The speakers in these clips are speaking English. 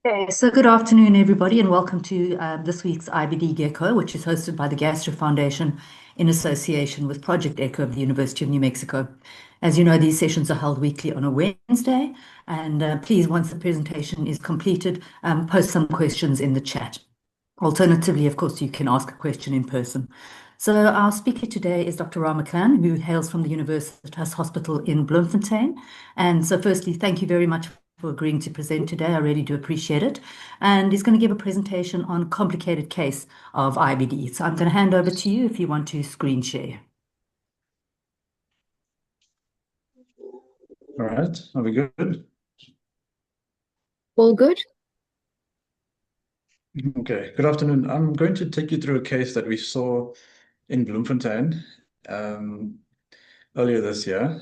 Okay, so good afternoon, everybody, and welcome to this week's IBD Gecko, which is hosted by the Gastro Foundation in association with Project Echo of the University of New Mexico. As you know, these sessions are held weekly on a Wednesday, and please, once the presentation is completed, post some questions in the chat. Alternatively, of course, you can ask a question in person. So our speaker today is Dr. Rahm Makan, who hails from the Universitas Hospital in Bloemfontein. And so firstly, thank you very much for agreeing to present today. I really do appreciate it. And he's going to give a presentation on a complicated case of IBD. So I'm going to hand over to you if you want to screen share. All right, are we good? All good? Okay, good afternoon. I'm going to take you through a case that we saw in Bloemfontein um, earlier this year.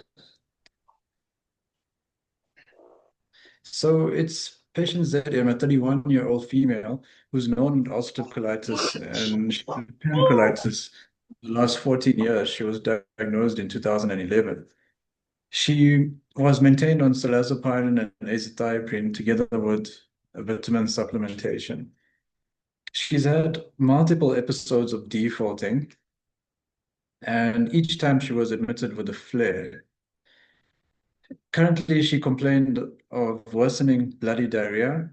So it's patient ZM, a 31-year-old female who's known with ulcerative colitis and pancreatitis the last 14 years. She was diagnosed in 2011. She was maintained on cilazopine and azathioprine together with a vitamin supplementation. She's had multiple episodes of defaulting, and each time she was admitted with a flare. Currently, she complained of worsening bloody diarrhea,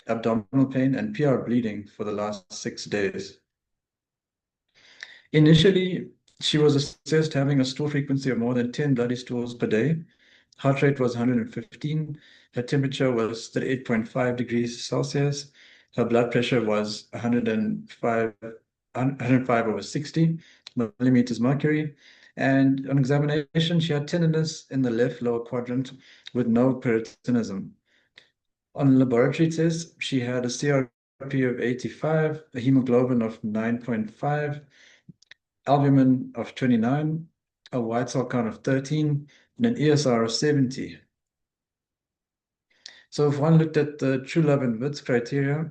abdominal pain, and PR bleeding for the last 6 days. Initially, she was assessed having a stool frequency of more than 10 bloody stools per day. Heart rate was 115. Her temperature was 38.5 degrees Celsius. Her blood pressure was 105 over 60 millimeters mercury. And on examination, she had tenderness in the left lower quadrant with no peritonism. On laboratory tests, she had a CRP of 85, a hemoglobin of 9.5, albumin of 29, a white cell count of 13, and an ESR of 70. So if one looked at the True Love and Wits criteria,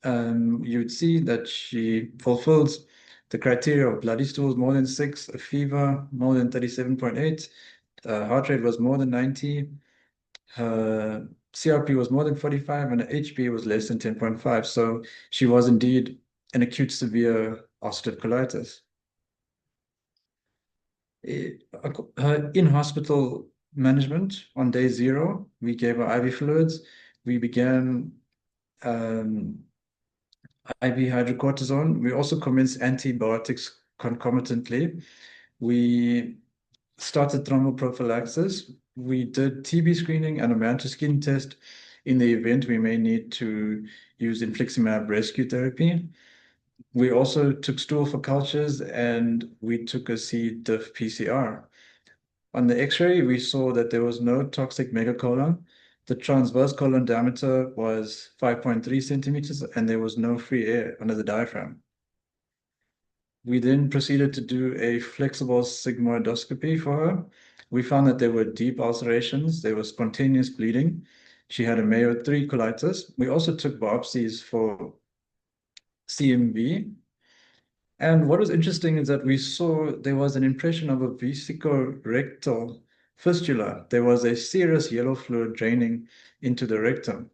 you would see that she fulfills the criteria of bloody stools more than 6, a fever more than 37.8, heart rate was more than 90, her CRP was more than 45, and her HB was less than 10.5. So she was indeed an acute severe ulcerative colitis. Her in-hospital management on day 0, we gave her IV fluids. We began IV hydrocortisone. We also commenced antibiotics concomitantly. We started thromboprophylaxis. We did TB screening and a mantle skin test in the event we may need to use infliximab rescue therapy. We also took stool for cultures and we took a C. diff PCR. On the X-ray, we saw that there was no toxic megacolon. The transverse colon diameter was 5.3 centimeters and there was no free air under the diaphragm. We then proceeded to do a flexible sigmoidoscopy for her. We found that there were deep ulcerations, there was spontaneous bleeding. She had a Mayo 3 colitis. We also took biopsies for CMV. And what was interesting is that we saw there was an impression of a vesicorectal fistula. There was a serous yellow fluid draining into the rectum.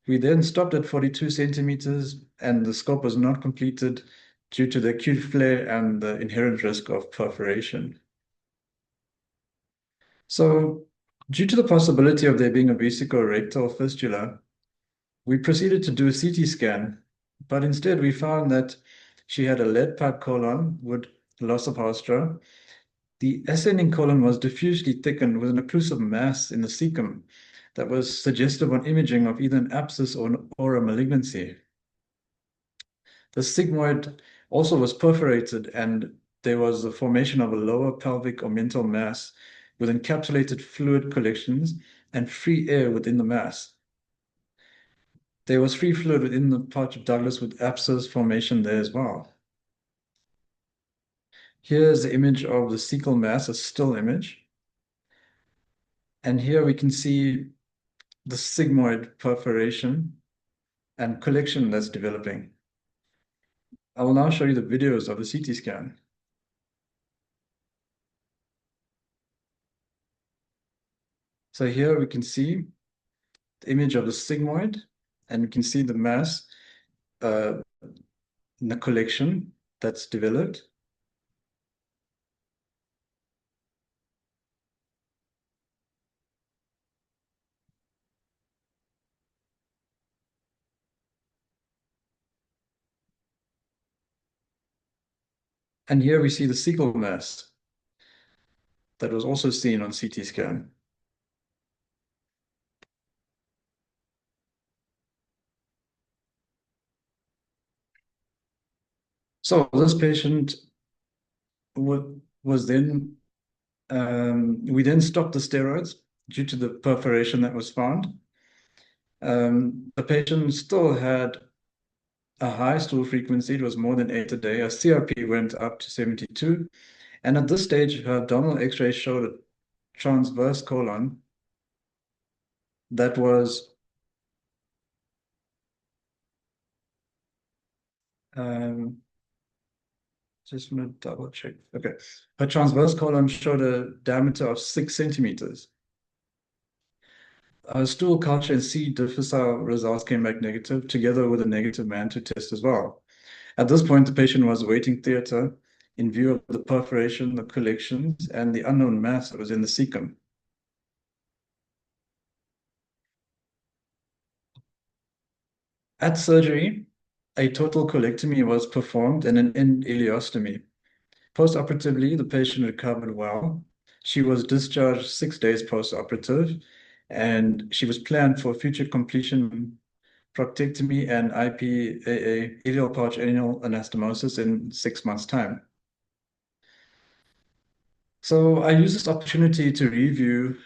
We then stopped at 42 centimeters, and the scope was not completed due to the acute flare and the inherent risk of perforation. So, due to the possibility of there being a vesicorectal fistula, we proceeded to do a CT scan, but instead we found that she had a lead pipe colon with loss of haustra. The ascending colon was diffusely thickened with an occlusive mass in the cecum that was suggestive on imaging of either an abscess or a malignancy. The sigmoid also was perforated and there was the formation of a lower pelvic or mental mass with encapsulated fluid collections and free air within the mass. There was free fluid within the pouch of Douglas with abscess formation there as well. Here's the image of the cecal mass, a still image. And here we can see the sigmoid perforation and collection that's developing. I will now show you the videos of the CT scan. So here we can see the image of the sigmoid and you can see the mass in the collection that's developed. And here we see the cecal mass that was also seen on CT scan. So this patient was then, we then stopped the steroids due to the perforation that was found. The patient still had a high stool frequency. It was more than 8 a day. Her CRP went up to 72. And at this stage, her abdominal x-ray showed a transverse colon that was just want to double check. Okay. Her transverse colon showed a diameter of 6 centimeters. Stool culture and C. difficile results came back negative, together with a negative Mantoux test as well. At this point, the patient was awaiting theatre in view of the perforation, the collections, and the unknown mass that was in the cecum. At surgery, a total colectomy was performed and an end ileostomy. Post-operatively, the patient recovered well. She was discharged 6 days post-operative, and she was planned for future completion proctectomy and IPAA, ileal pouch anal anastomosis, in 6 months' time. So I use this opportunity to review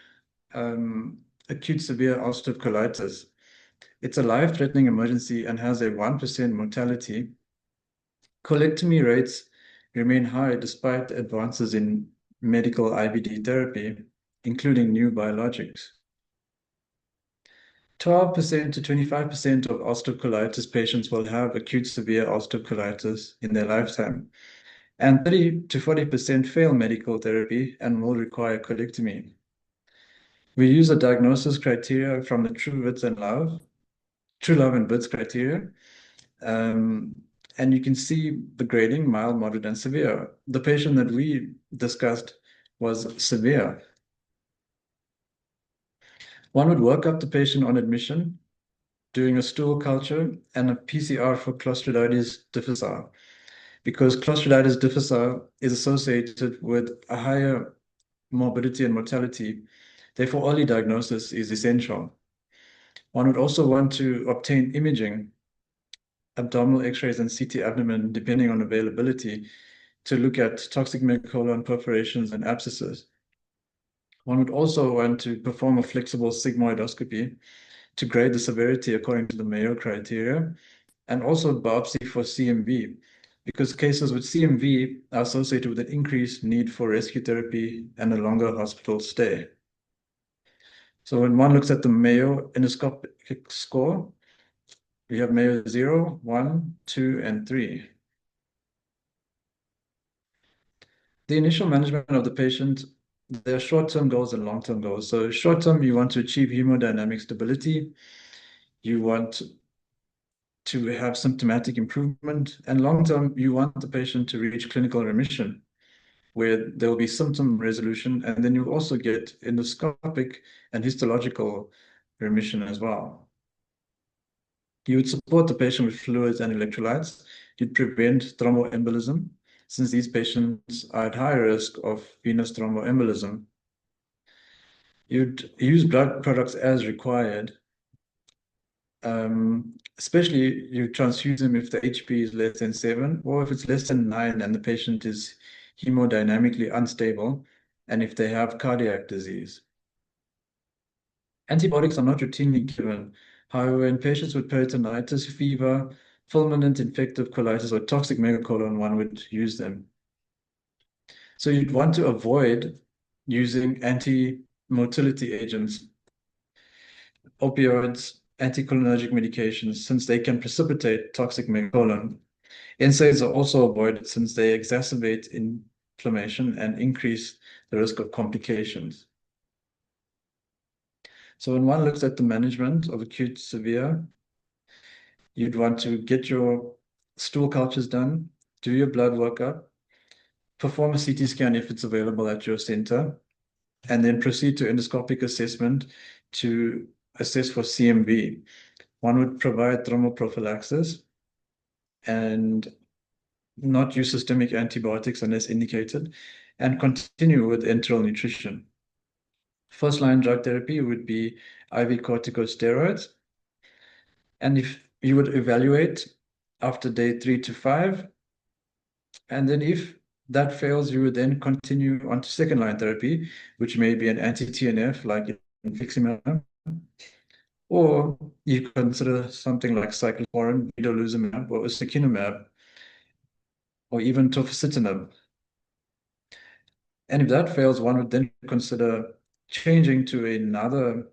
acute severe ulcerative colitis. It's a life-threatening emergency and has a 1% mortality. Colectomy rates remain high despite advances in medical IBD therapy, including new biologics. 12% to 25% of ulcerative colitis patients will have acute severe ulcerative colitis in their lifetime, and 30 to 40% fail medical therapy and will require colectomy. We use a diagnosis criteria from the True Love and BITS criteria. And you can see the grading: mild, moderate, and severe. The patient that we discussed was severe. One would work up the patient on admission, doing a stool culture and a PCR for Clostriditis difficile, because Clostriditis difficile is associated with a higher morbidity and mortality. Therefore, early diagnosis is essential. One would also want to obtain imaging, abdominal x-rays and CT abdomen, depending on availability, to look at toxic megacolon perforations and abscesses. One would also want to perform a flexible sigmoidoscopy to grade the severity according to the Mayo criteria, and also biopsy for CMV, because cases with CMV are associated with an increased need for rescue therapy and a longer hospital stay. So when one looks at the Mayo endoscopic score, we have Mayo 0, 1, 2, and 3. The initial management of the patient, there are short-term goals and long-term goals. So short-term, you want to achieve hemodynamic stability. You want to have symptomatic improvement. And long-term, you want the patient to reach clinical remission, where there will be symptom resolution, and then you'll also get endoscopic and histological remission as well. You would support the patient with fluids and electrolytes. You'd prevent thromboembolism, since these patients are at high risk of venous thromboembolism. You'd use blood products as required. Especially you transfuse them if the HP is less than 7, or if it's less than 9 and the patient is hemodynamically unstable, and if they have cardiac disease. Antibiotics are not routinely given. However, in patients with peritonitis, fever, fulminant infective colitis, or toxic megacolon, one would use them. So you'd want to avoid using anti-motility agents, opioids, anticholinergic medications, since they can precipitate toxic megacolon. NSAIDs are also avoided since they exacerbate inflammation and increase the risk of complications. So when one looks at the management of acute severe You'd want to get your stool cultures done, do your blood workup, perform a CT scan if it's available at your center, and then proceed to endoscopic assessment to assess for CMV. One would provide thromboprophylaxis and not use systemic antibiotics unless indicated, and continue with enteral nutrition. First line drug therapy would be IV corticosteroids. And if you would evaluate after day 3 to 5, and then if that fails, you would then continue on to second line therapy, which may be an anti-TNF like infliximab, or you consider something like cyclosporin, vedolizumab, or ustekinumab, or even tofacitinib. And if that fails, one would then consider changing to another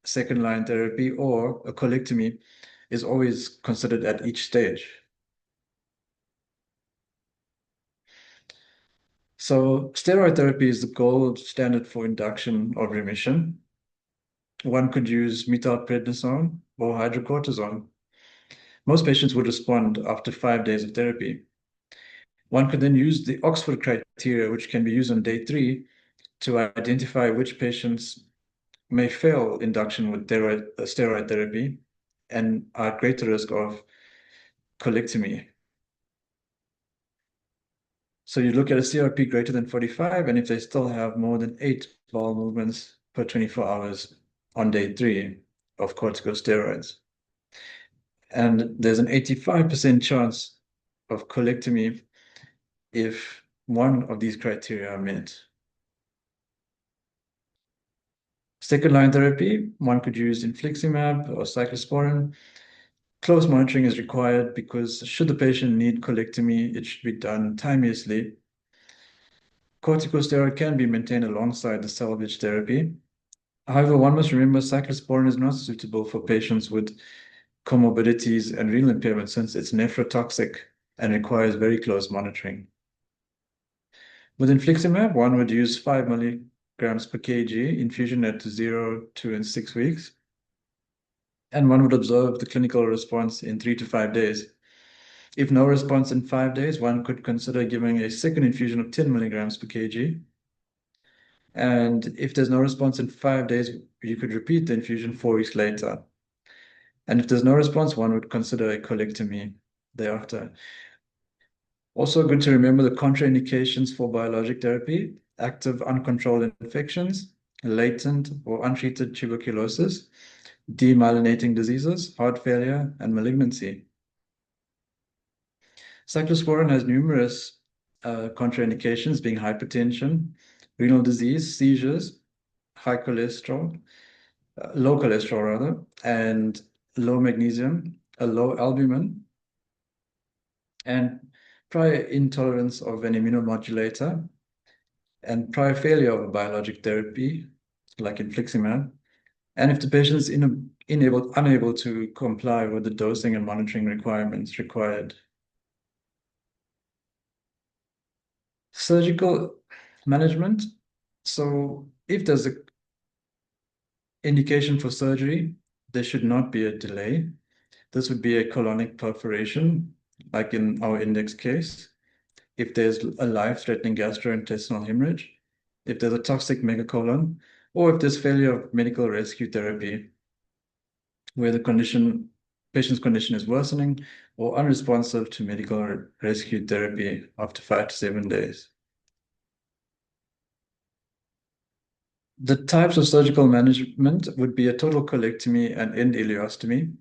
second line therapy, or a colectomy is always considered at each stage. So steroid therapy is the gold standard for induction of remission. One could use methylprednisolone or hydrocortisone. Most patients would respond after 5 days of therapy. One could then use the Oxford criteria, which can be used on day 3 to identify which patients may fail induction with steroid therapy and are at greater risk of colectomy. So you look at a CRP greater than 45, and if they still have more than 8 bowel movements per 24 hours on day 3 of corticosteroids. And there's an 85% chance of colectomy if one of these criteria are met. Second line therapy, one could use infliximab or cyclosporin. Close monitoring is required because should the patient need colectomy, it should be done timeously. Corticosteroid can be maintained alongside the salvage therapy. However, one must remember cyclosporin is not suitable for patients with comorbidities and renal impairment since it's nephrotoxic and requires very close monitoring. With infliximab, one would use 5 milligrams per kg infusion at 0, 2, and 6 weeks. And one would observe the clinical response in 3 to 5 days. If no response in 5 days, one could consider giving a second infusion of 10 milligrams per kg. And if there's no response in 5 days, you could repeat the infusion 4 weeks later. And if there's no response, one would consider a colectomy thereafter. Also good to remember the contraindications for biologic therapy: active uncontrolled infections, latent or untreated tuberculosis, demyelinating diseases, heart failure, and malignancy. Cyclosporin has numerous contraindications, being hypertension, renal disease, seizures, high cholesterol, low cholesterol rather, and low magnesium, a low albumin, and prior intolerance of an immunomodulator, and prior failure of a biologic therapy like infliximab, and if the patient is unable to comply with the dosing and monitoring requirements required. Surgical management. So if there's an indication for surgery, there should not be a delay. This would be a colonic perforation, like in our index case. If there's a life-threatening gastrointestinal hemorrhage, if there's a toxic megacolon, or if there's failure of medical rescue therapy, where the patient's condition is worsening or unresponsive to medical rescue therapy after 5 to 7 days. The types of surgical management would be a total colectomy and end ileostomy.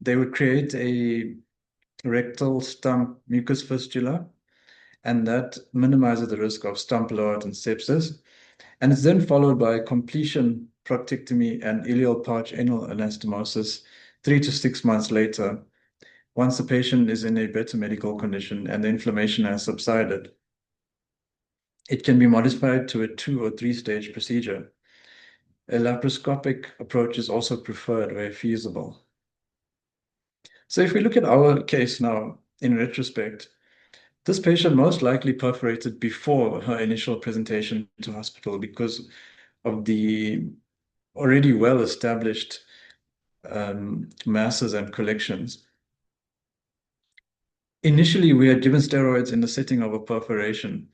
They would create a rectal stump mucus fistula, and that minimizes the risk of stump blowout and sepsis. And it's then followed by completion proctectomy and ileal pouch anal anastomosis 3 to 6 months later, once the patient is in a better medical condition and the inflammation has subsided. It can be modified to a 2 or 3 stage procedure. A laparoscopic approach is also preferred where feasible. So if we look at our case now in retrospect, this patient most likely perforated before her initial presentation to hospital because of the already well-established masses and collections. Initially, we had given steroids in the setting of a perforation,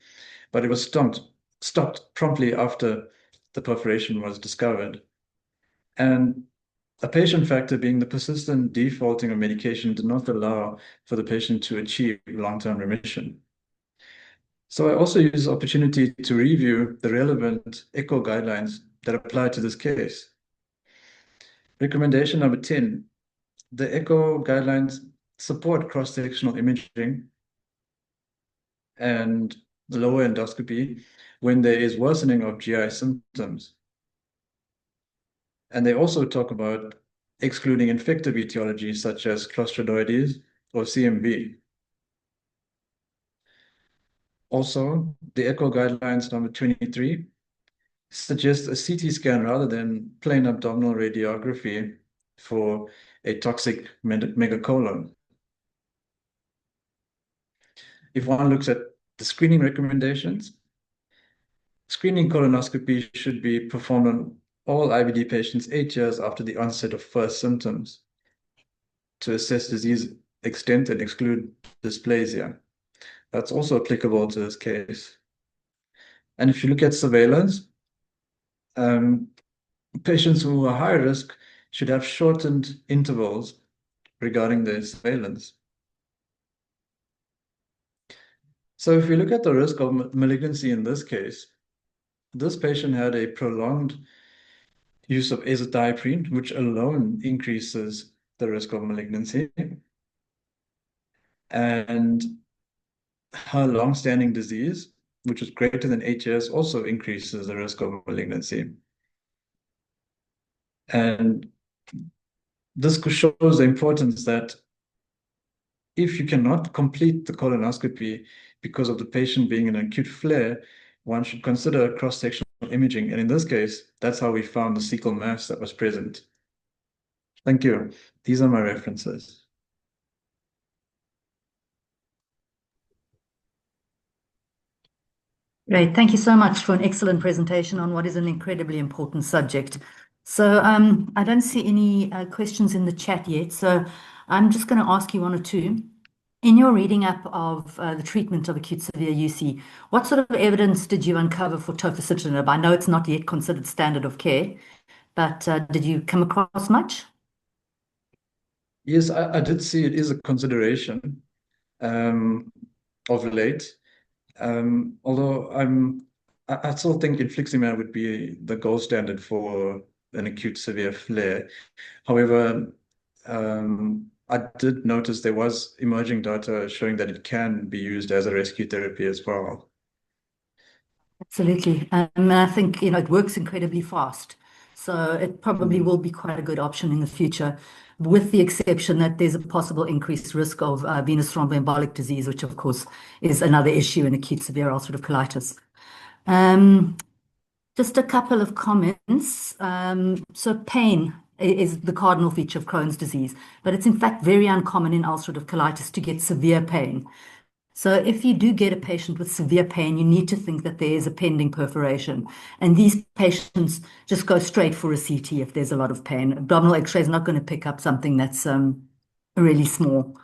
but it was stopped promptly after the perforation was discovered. And a patient factor being the persistent defaulting of medication did not allow for the patient to achieve long-term remission. So I also use the opportunity to review the relevant echo guidelines that apply to this case. Recommendation number 10, the echo guidelines support cross-sectional imaging and lower endoscopy when there is worsening of GI symptoms. And they also talk about excluding infective etiologies such as Clostridioides or CMV. Also, the echo guidelines number 23 suggests a CT scan rather than plain abdominal radiography for a toxic megacolon. If one looks at the screening recommendations, screening colonoscopy should be performed on all IBD patients 8 years after the onset of first symptoms to assess disease extent and exclude dysplasia. That's also applicable to this case. And if you look at surveillance, um, patients who are high risk should have shortened intervals regarding their surveillance. So if we look at the risk of malignancy in this case, this patient had a prolonged use of azathioprine, which alone increases the risk of malignancy. And her long-standing disease, which was greater than 8 years, also increases the risk of malignancy. And this shows the importance that if you cannot complete the colonoscopy because of the patient being in an acute flare, one should consider cross-sectional imaging. And in this case, that's how we found the cecal mass that was present. Thank you. These are my references. Great. Thank you so much for an excellent presentation on what is an incredibly important subject. So I don't see any questions in the chat yet. So I'm just going to ask you one or two. In your reading up of the treatment of acute severe UC, what sort of evidence did you uncover for tofacitinib? I know it's not yet considered standard of care, but did you come across much? Yes, I did see it is a consideration um, of late. Although I still think infliximab would be the gold standard for an acute severe flare. However, I did notice there was emerging data showing that it can be used as a rescue therapy as well. Absolutely. I think, it works incredibly fast. So it probably Mm. will be quite a good option in the future, with the exception that there's a possible increased risk of venous thromboembolic disease, which of course is another issue in acute severe ulcerative colitis. Um, just a couple of comments. So pain is the cardinal feature of Crohn's disease, but it's in fact very uncommon in ulcerative colitis to get severe pain. So if you do get a patient with severe pain, you need to think that there is a pending perforation. And these patients just go straight for a CT if there's a lot of pain. Abdominal X-ray is not going to pick up something that's really small.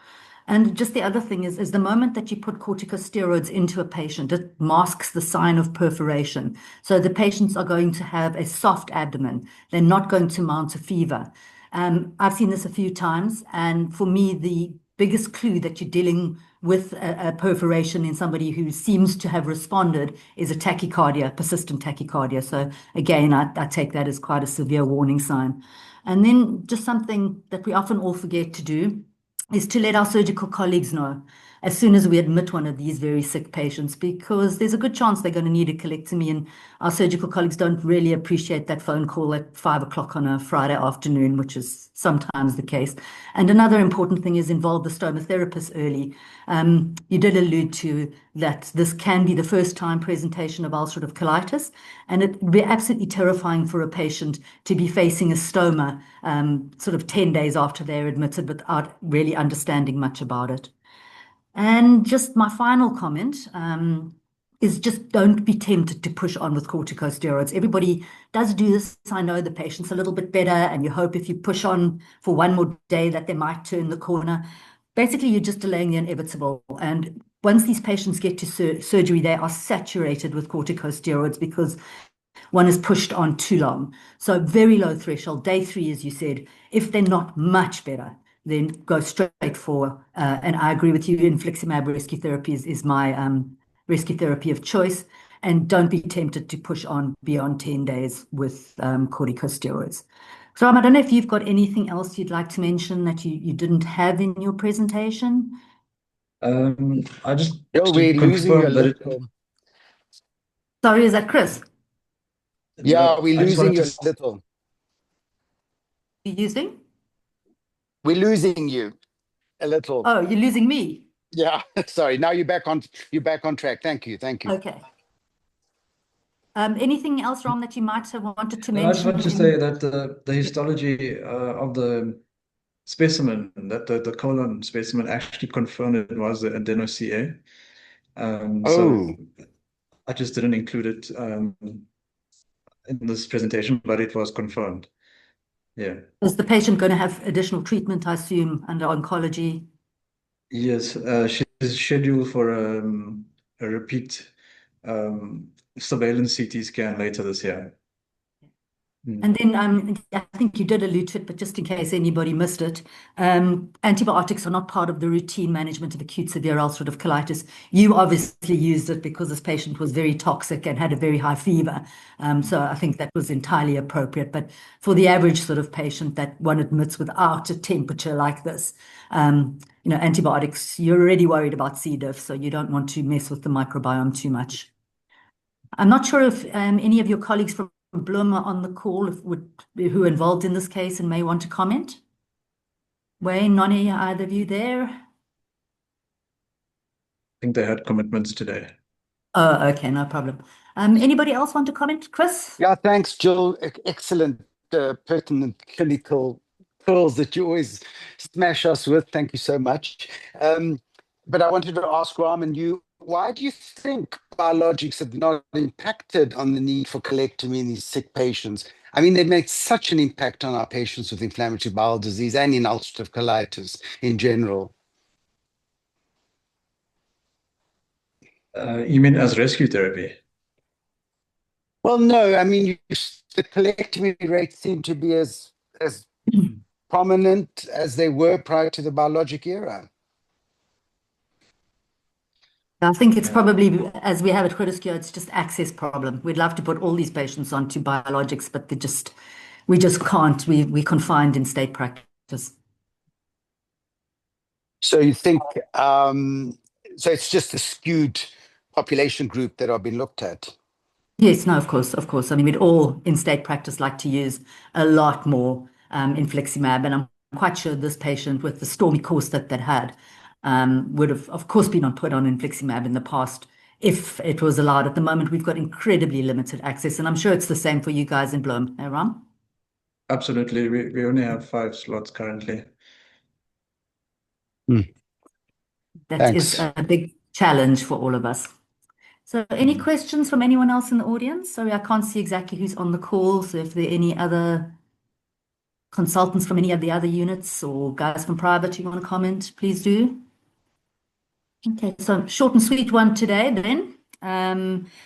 And just the other thing is the moment that you put corticosteroids into a patient, it masks the sign of perforation. So the patients are going to have a soft abdomen. They're not going to mount a fever. I've seen this a few times, and for me, the biggest clue that you're dealing with a perforation in somebody who seems to have responded is a tachycardia, persistent tachycardia. So again, I take that as quite a severe warning sign. And then just something that we often all forget to do is to let our surgical colleagues know as soon as we admit one of these very sick patients, because there's a good chance they're going to need a colectomy, and our surgical colleagues don't really appreciate that phone call at 5 o'clock on a Friday afternoon, which is sometimes the case. And another important thing is involve the stoma therapist early. You did allude to that this can be the first time presentation of ulcerative colitis, and it would be absolutely terrifying for a patient to be facing a stoma sort of 10 days after they're admitted without really understanding much about it. And just my final comment, is just don't be tempted to push on with corticosteroids. Everybody does do this. I know the patient's a little bit better, and you hope if you push on for one more day that they might turn the corner. Basically, you're just delaying the inevitable. And once these patients get to surgery, they are saturated with corticosteroids because one is pushed on too long. So very low threshold. Day 3, as you said, if they're not much better, then go straight for, and I agree with you, infliximab rescue therapy is my rescue therapy of choice. And don't be tempted to push on beyond 10 days with corticosteroids. So I don't know if you've got anything else you'd like to mention that you didn't have in your presentation. I just Yo, to we're losing you a confirm that little. Sorry, is that Chris? Yeah, we're I just losing wanted you a to little. You're using? We're losing you a little. Oh, you're losing me. Yeah, sorry. Now you're back on track. Thank you. Thank you. Okay. Anything else, Ram, that you might have wanted to I just mention want to say in? that the histology of the specimen, that the colon specimen actually confirmed it was the adeno-CA. So Oh, I just didn't include it in this presentation, but it was confirmed. Yeah. Is the patient going to have additional treatment, I assume, under oncology? Yes, she's scheduled for a repeat surveillance CT scan later this year. And Mm. then I think you did allude to it, but just in case anybody missed it, antibiotics are not part of the routine management of acute severe ulcerative colitis. You obviously used it because this patient was very toxic and had a very high fever. So I think that was entirely appropriate. But for the average sort of patient that one admits without a temperature like this, antibiotics, you're already worried about C. diff, so you don't want to mess with the microbiome too much. I'm not sure if any of your colleagues from Bloom are on the call, who are involved in this case and may want to comment. Wayne, Nonny, are either of you there? I think they had commitments today. Oh, okay, no problem. Anybody else want to comment? Chris? yeah. Thanks, Jill. Excellent, pertinent clinical pearls that you always smash us with. Thank you so much. But I wanted to ask Ram and you, why do you think biologics have not impacted on the need for colectomy in these sick patients? I mean, they've made such an impact on our patients with inflammatory bowel disease and in ulcerative colitis in general. You mean as rescue therapy? Well, no, I mean, the colectomy rates seem to be as prominent as they were prior to the biologic era. I think it's Yeah, probably, as we have at Critiscare, it's just access problem. We'd love to put all these patients onto biologics, but we just can't. We're confined in state practice. So you think, so it's just a skewed population group that are being looked at. Yes, no, of course, of course. I mean, we'd all in state practice like to use a lot more infliximab, and I'm quite sure this patient with the stormy course that had would have, of course, been put on infliximab in the past if it was allowed. At the moment, we've got incredibly limited access, and I'm sure it's the same for you guys in Bloom, eh, Ram? absolutely. We only have 5 slots currently. Hmm. That is Thanks. a big challenge for all of us. So, any Mm. questions from anyone else in the audience? Sorry, I can't see exactly who's on the call. So, if there are any other consultants from any of the other units or guys from private you want to comment, please do. Okay, so short and sweet one today then.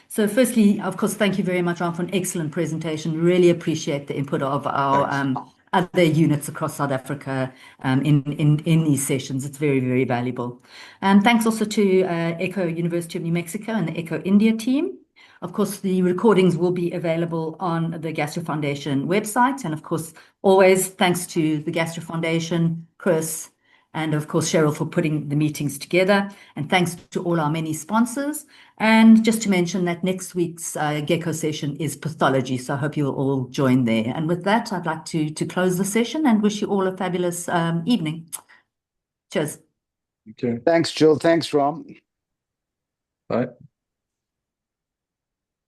So firstly, of course, thank you very much, Ron, for an excellent presentation. Really appreciate the input of our Thanks. other units across South Africa in these sessions. It's very, very valuable. Thanks also to Echo University of New Mexico and the Echo India team. Of course, the recordings will be available on the Gastro Foundation website. And of course, always thanks to the Gastro Foundation, Chris, and of course, Cheryl for putting the meetings together. And thanks to all our many sponsors. And just to mention that next week's Gecko session is pathology. So I hope you'll all join there. And with that, I'd like to close the session and wish you all a fabulous evening. Cheers. Okay. Thanks, Jill. Thanks, Ram. Bye.